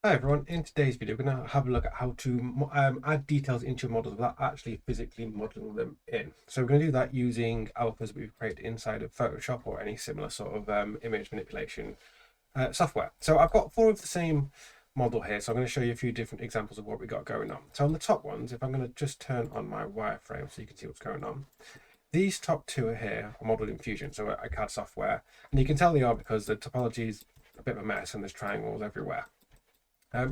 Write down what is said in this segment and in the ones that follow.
Hi everyone, in today's video we're going to have a look at how to add details into your models without actually physically modeling them in. So we're going to do that using alphas we've created inside of Photoshop or any similar sort of image manipulation software. So I've got four of the same model here, so I'm going to show you a few different examples of what we got going on. So on the top ones, if I'm going to just turn on my wireframe so you can see what's going on, these top two are here are modeled in Fusion, so a CAD software, and you can tell they are because the topology is a bit of a mess and there's triangles everywhere.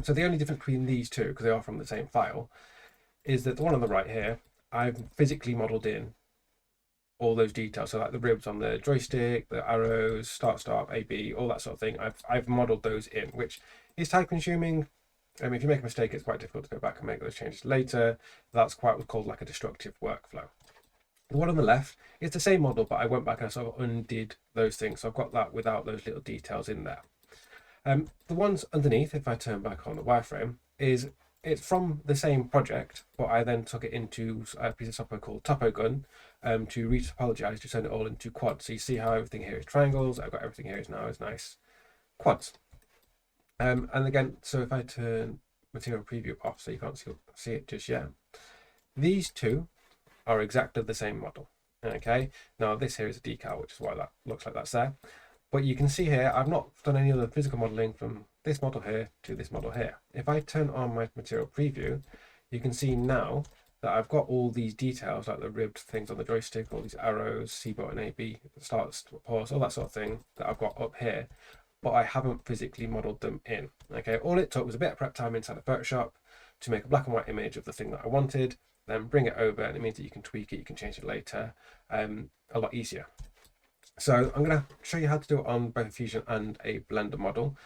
So the only difference between these two, because they are from the same file, is that the one on the right here, I've physically modeled in all those details. So like the ribs on the joystick, the arrows, start, stop, A, B, all that sort of thing. I've modeled those in, which is time consuming. If you make a mistake, it's quite difficult to go back and make those changes later. That's quite what's called like a destructive workflow. The one on the left is the same model, but I went back and I sort of undid those things. So I've got that without those little details in there. The ones underneath, if I turn back on the wireframe, it's from the same project, but I then took it into a piece of software called TopoGun to retopologize to turn it all into quads. So you see how everything here is triangles. I've got everything here is now as nice quads. And again, so if I turn material preview off, so you can't see it just yet, these two are exactly the same model. Okay, now this here is a decal, which is why that looks like that's there. But you can see here, I've not done any other physical modeling from this model here to this model here. If I turn on my material preview, you can see now that I've got all these details like the ribbed things on the joystick, all these arrows, C button, A, B, start, pause, all that sort of thing that I've got up here, but I haven't physically modeled them in. Okay, all it took was a bit of prep time inside of Photoshop to make a black and white image of the thing that I wanted, then bring it over, and it means that you can tweak it, you can change it later, a lot easier. So I'm going to show you how to do it on both a Fusion and a Blender model.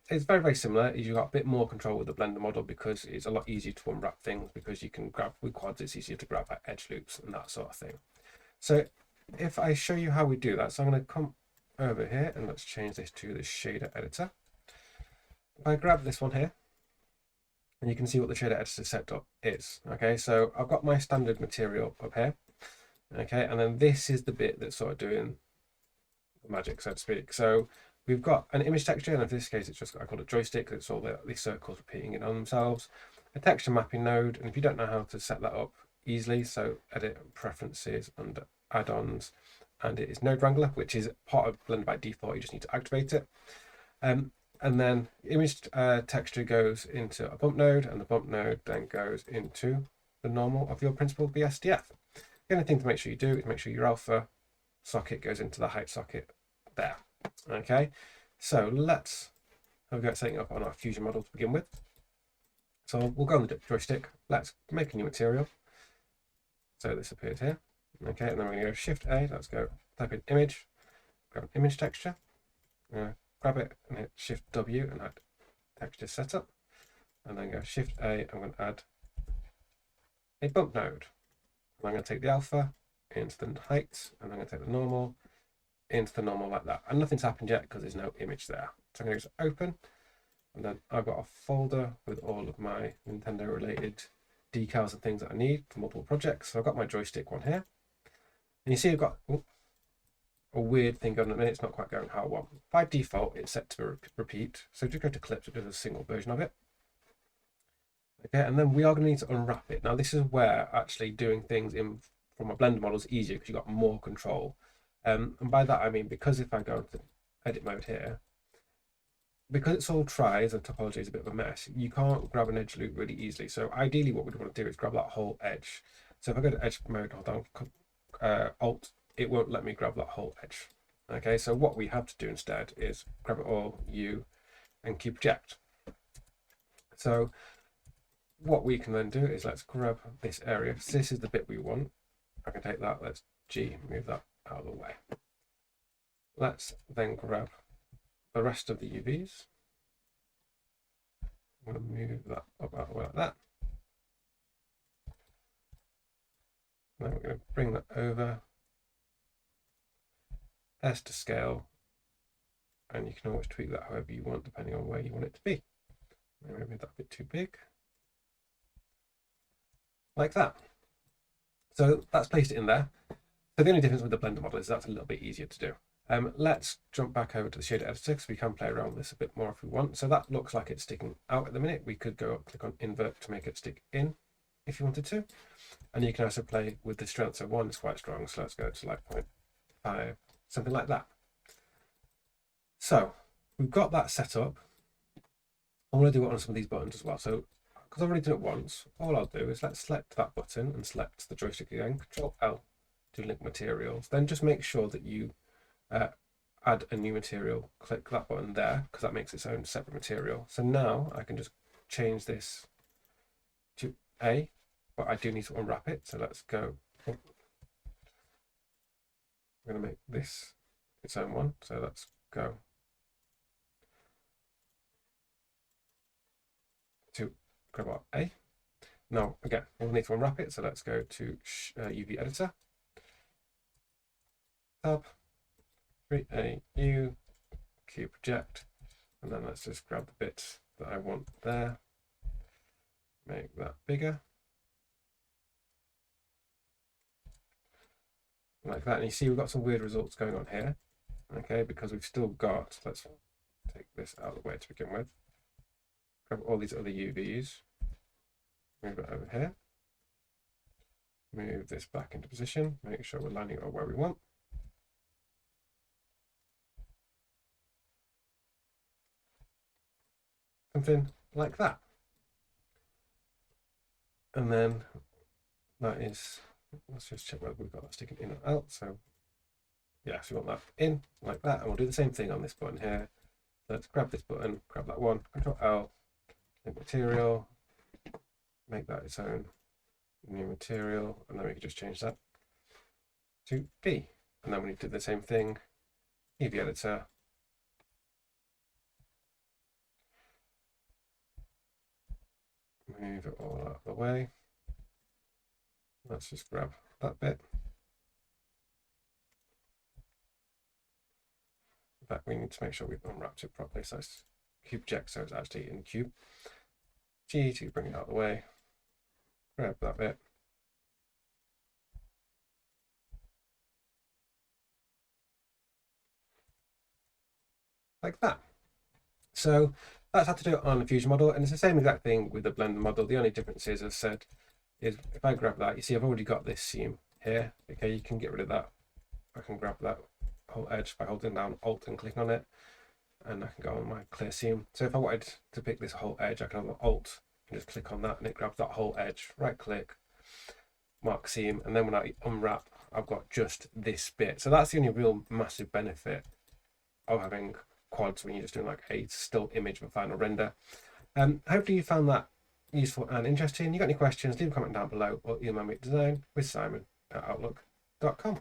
It's very, very similar. You've got a bit more control with the Blender model because it's a lot easier to unwrap things because you can grab with quads, it's easier to grab like edge loops and that sort of thing. So if I show you how we do that, so I'm going to come over here and let's change this to the shader editor. If I grab this one here, and you can see what the shader editor setup is. Okay, so I've got my standard material up here. Okay, and then this is the bit that's sort of doing magic, so to speak. So we've got an image texture, and in this case, it's just I call it joystick. It's all these circles repeating in on themselves. A texture mapping node, and if you don't know how to set that up easily, so edit preferences under add-ons, and it is Node Wrangler, which is part of Blender by default. You just need to activate it. And then image texture goes into a bump node, and the bump node then goes into the normal of your principal BSDF. The only thing to make sure you do is make sure your alpha socket goes into the height socket there. Okay, so let's have a go at setting up on our Fusion model to begin with. So we'll go on the joystick. Let's make a new material. So this appears here. Okay, and then we're going to go Shift A. Let's go type in image, grab an image texture, grab it and hit Shift W and add texture setup. And then go Shift A. I'm going to add a bump node. And I'm going to take the alpha into the height, and I'm going to take the normal into the normal like that. And nothing's happened yet because there's no image there. So I'm going to just open, and then I've got a folder with all of my Nintendo related decals and things that I need for multiple projects. So I've got my joystick one here. And you see I've got a weird thing going on. It's not quite going how I want. By default, it's set to repeat. So just go to clips, it does a single version of it. Okay, and then we are going to need to unwrap it. Now this is where actually doing things from a Blender model is easier because you've got more control. And by that I mean, because if I go into edit mode here, because it's all tries and topology is a bit of a mess, you can't grab an edge loop really easily. So ideally what we'd want to do is grab that whole edge. So if I go to edge mode, hold on, Alt, it won't let me grab that whole edge. Okay, so what we have to do instead is grab it all, U, and key project. So what we can then do is let's grab this area. So this is the bit we want. I can take that, let's G, move that out of the way. Let's then grab the rest of the UVs. I'm going to move that up out of the way like that. And then we're going to bring that over. S to scale. And you can always tweak that however you want, depending on where you want it to be. Maybe that a bit too big. Like that. So that's placed it in there. So the only difference with the Blender model is that's a little bit easier to do. Let's jump back over to the shader editor because we can play around with this a bit more if we want. So that looks like it's sticking out at the minute. We could go up, click on invert to make it stick in if you wanted to. And you can also play with the strength. So 1 is quite strong, so let's go to like 0.5, something like that. So we've got that set up. I want to do it on some of these buttons as well. So because I've already done it once, all I'll do is let's select that button and select the joystick again, Control L to link materials. Then just make sure that you add a new material, click that button there because that makes its own separate material. So now I can just change this to A, but I do need to unwrap it. So let's go. I'm going to make this its own one. So let's go to grab our A. Now again, we'll need to unwrap it. So let's go to UV editor, tab, create a new cube project, and then let's just grab the bits that I want there, make that bigger like that. And you see we've got some weird results going on here, okay, because we've still got, let's take this out of the way to begin with, grab all these other UVs, move it over here, move this back into position, make sure we're lining it up where we want. Something like that. And then that is, let's just check whether we've got that sticking in or out. So yeah, so we want that in like that, and we'll do the same thing on this button here. Let's grab this button, grab that one, Control L, link material, make that its own new material, and then we can just change that to B. And then we need to do the same thing, UV editor, move it all out of the way. Let's just grab that bit. In fact, we need to make sure we've unwrapped it properly. So it's cube project, so it's actually in cube. G to bring it out of the way. Grab that bit. Like that. So that's how to do it on the Fusion model, and it's the same exact thing with the Blender model. The only difference is, as I said, is if I grab that, you see I've already got this seam here. Okay, you can get rid of that. I can grab that whole edge by holding down Alt and clicking on it, and I can go on my clear seam. So if I wanted to pick this whole edge, I can have Alt and just click on that, and it grabs that whole edge. Right click, mark seam, and then when I unwrap, I've got just this bit. So that's the only real massive benefit of having quads when you're just doing like a still image of a final render. Hopefully you found that useful and interesting. You got any questions, leave a comment down below, or email me at design with Simon@outlook.com.